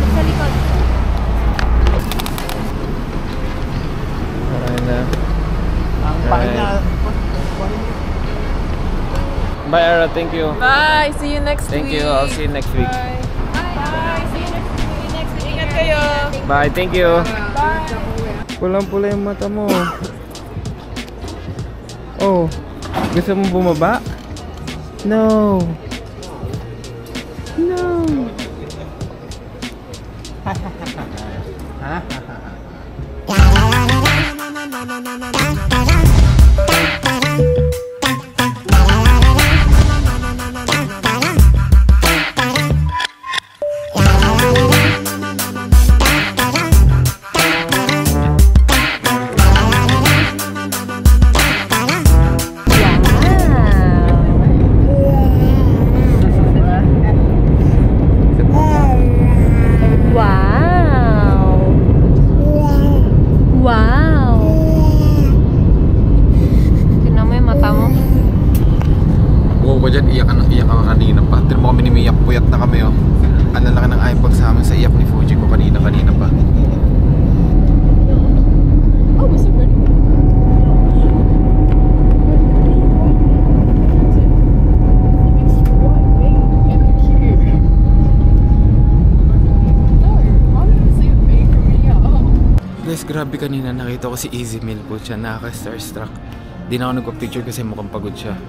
sa likod. Alright na. Ang pahinga. Bye, Ara. Thank you. Bye! See you next week! Thank you. I'll see you next week. Bye! Bye! See you next week. Ingat kayo! Bye. Thank you. Bye! Pulang-pula yung mata mo. Oh, gusto mo bumaba? No. No. Iyak ka kanina pa. Tignan mo kami ni Mia, puyat na kami oh. Ang lalaki ng iPod sa amin sa iyak ni Fuji ko kanina pa. Oh, we super. Guys, grabe kanina nakita ko si Easy Meal po siya, nakaka-starstruck. Di na ako nagpa-picture kasi mukhang pagod siya.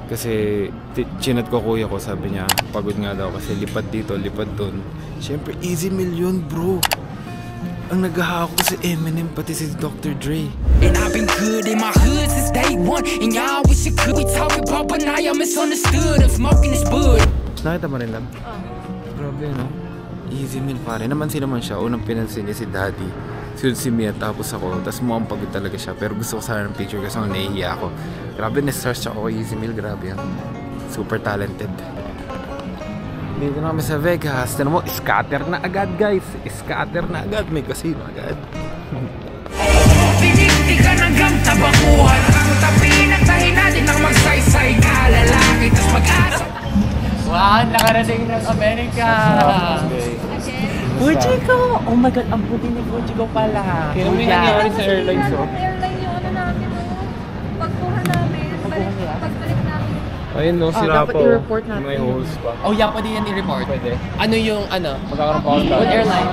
Kasi chinat ko kuya ko, sabi niya pagod nga daw kasi lipat dito, lipat doon. Siyempre Easy Meal yun bro. Ang naghahako si Eminem pati si Dr. Dre. And I've been good in my hood since day one. And y'all wish you could be talking about, but now y'all misunderstood. I'm smoking this bud. Nakita mo rin lang? Grabe no? Easy Meal pare. Namansin naman siya. Unang pinansin niya si Daddy, si Mia, tapos ako. Tapos mukhang pagod talaga siya. Pero gusto ko sana ng picture kasi nahihiya ako. Grabe, na-search ako kay Easy Meal. Grabe yan. Super talented. Dito na kami sa Vegas. Tinan mo, scatter na agad guys. Scatter na agad. May casino agad. Piniktikan hanggang tabakuhan. Ang tabi ng tahin natin ng magsaysay ka. Lalaki, tas mag-asa. Wow, nakarating ng Amerika! Fuji ko! Oh my God, ang buti ni Fuji ko pala. Kaya may nangyari sa airlines oh. Airline yung ano namin oh. Pagkuha namin, pagbalik namin. Ayun no, sira dapat pa i-report natin. may holes pa. Oh, yeah, pwede yan i-report. Pwede. Ano yung ano? Magkakaroon pa ako ng What airline?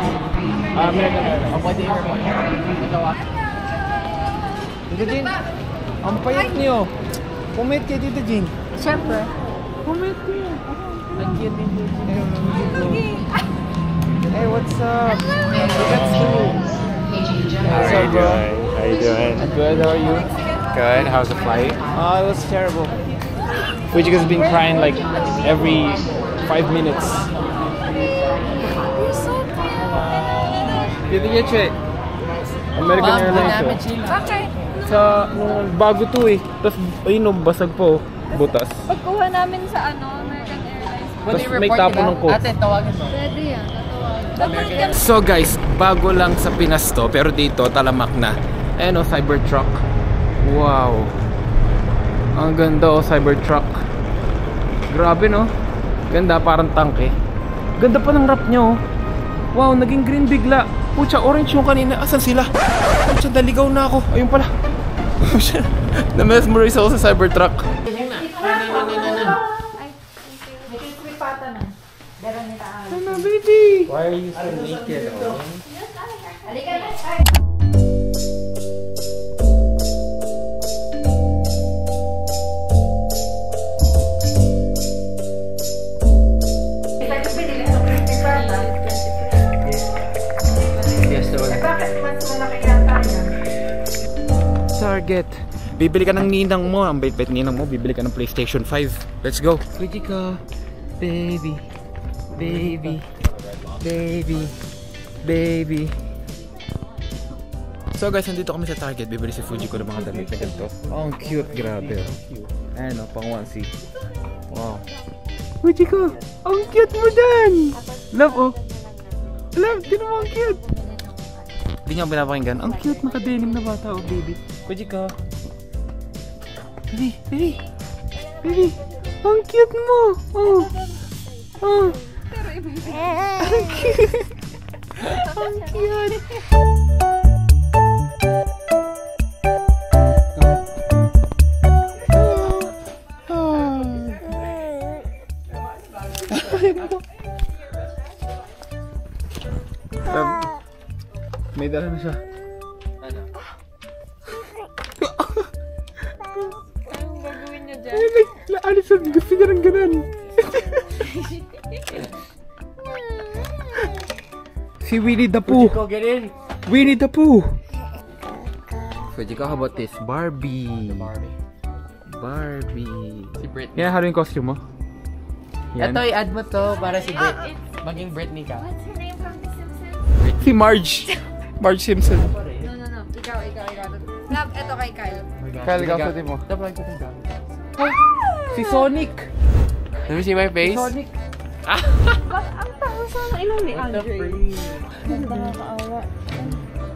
American Airlines. Oh, pwede i-report. Tita Jean, ang payat niyo. Comment kay Tita Jean. Siyempre. Comment niyo. Ang cute ni Fuji. Hey, what's up? That's How are you doing? How you doing? Good, how are you? Good. How's the flight? Oh, it was terrible. Fujika's been crying like every 5 minutes. You're so cute. Dito get you American Airlines oh. Okay. Sa bago to eh. Tapos ayun oh, basag po. Butas. Pagkuha namin sa ano, American Airlines. Pwede Tapos i-report may tapo nila? ng coke. Ate, tawagan mo. Pwede yan, tatawagan. So guys, bago lang sa Pinas to, pero dito talamak na. Ayan o, Cybertruck. Wow. Ang ganda o, Cybertruck. Grabe no? Ganda, parang tanke. Ganda pa ng wrap nyo. Wow, naging green bigla. Pucha, orange yung kanina. Asan sila? Pucha, naligaw na ako. Ayun pala. Na-mesmerize ako sa Cybertruck. Ano, baby? Why are you so naked? Target. Bibili ka ng ninang mo. Ang bait-bait ninang mo. Bibili ka ng PlayStation 5. Let's go. Fujiko. Baby. Baby. Baby. Baby. So guys, nandito kami sa Target. Bibili si Fujiko ng mga damit na ganito. Oh, ang cute. Grabe. Ayan o, pang 1C. Wow. Fujiko, ang cute mo dyan. Love oh. Love, tinan mo ang cute. Hindi niyo pinapakinggan. Ang cute, naka-denim na bata oh, baby. Fujiko. Baby, baby. Baby, ang cute mo. Oh. Oh. si baby. Ang cute! May dala na siya. Ano? Anong gagawin niya dyan? Alison, gusto niya ng ganun. Si Winnie the Pooh. Go get in. Winnie the Pooh. Fujiko, how about this? Barbie. Barbie. Si Britney. Yan, haluin costume mo. Yan. Ito, i-add mo to para si Brit. Maging Britney ka. What's her name from The Simpsons? Si Marge. Marge Simpson. No. Ikaw. Love, eto kay Kyle. Kyle, ikaw sa mo. Dapat ko itong gamit. Si Sonic. Let me see my face. Sonic. Ang tao sana ilang ni What the Andre. freak? Nakakaawa.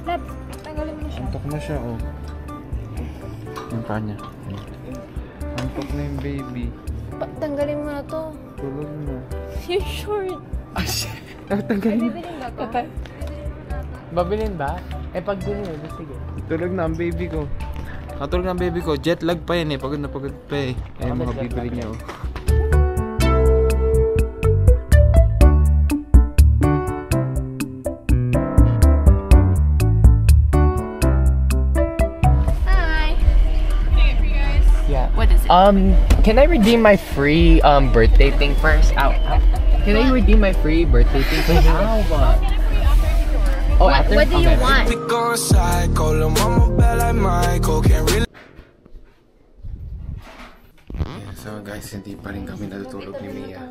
Love, tanggalin mo na siya. Antok na siya, oh. Yung paa niya. Antok na yung baby. Tanggalin mo na to. Tulog na. Yung short. Tanggalin na. Bibiling ba to? Babilin ba? Eh, pag gulo, sige. Tulog na ang baby ko. Katulog na ang baby ko. Jet lag pa yan eh. Pagod na pagod pa eh. Ayun mga bibili niya, oh. Hi. Yeah. What is it? Can I redeem my free birthday thing first? Ow. Can I redeem my free birthday thing first? Ow. Oh, after? What do you Okay. want? Yeah, so guys, hindi pa rin kami natutulog ni Mia.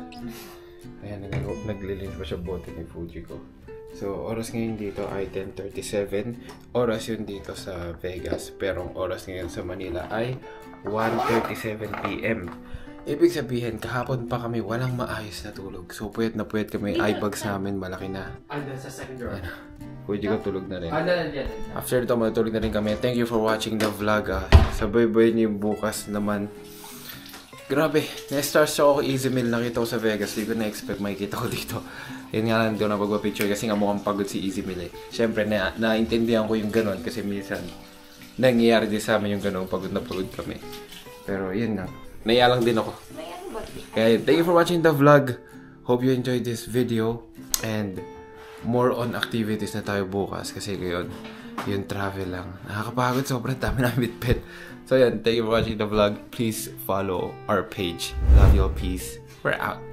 Ayan, naglilinis pa siya bote ni Fujiko. So, oras ngayon dito ay 10:37. Oras yun dito sa Vegas. Pero ang oras ngayon sa Manila ay 1:37 PM. Ibig sabihin, kahapon pa kami walang maayos na tulog. So, puyat na puyat kami. Eye bags namin, malaki na. Andun sa second drawer. Fujiko tulog na rin. Andun. After ito, matulog na rin kami. Thank you for watching the vlog. Sabay-bay niyo bukas naman. Grabe, na-stars ako easy meal. Nakita ko sa Vegas. Hindi ko na-expect makikita ko dito. Yun nga lang, hindi ko napagpa-picture kasi nga mukhang pagod si Easy Meal eh. Siyempre, naintindihan ko yung ganun kasi minsan nangyayari din sa amin yung ganun. Pagod na pagod kami. Pero yun nga. Naiya lang din ako. Kaya thank you for watching the vlog. Hope you enjoyed this video. And more on activities na tayo bukas kasi ngayon yung travel lang. Nakakapagod, sobrang dami namin bitbit. So yan, thank you for watching the vlog. Please follow our page. Love you all, peace. We're out.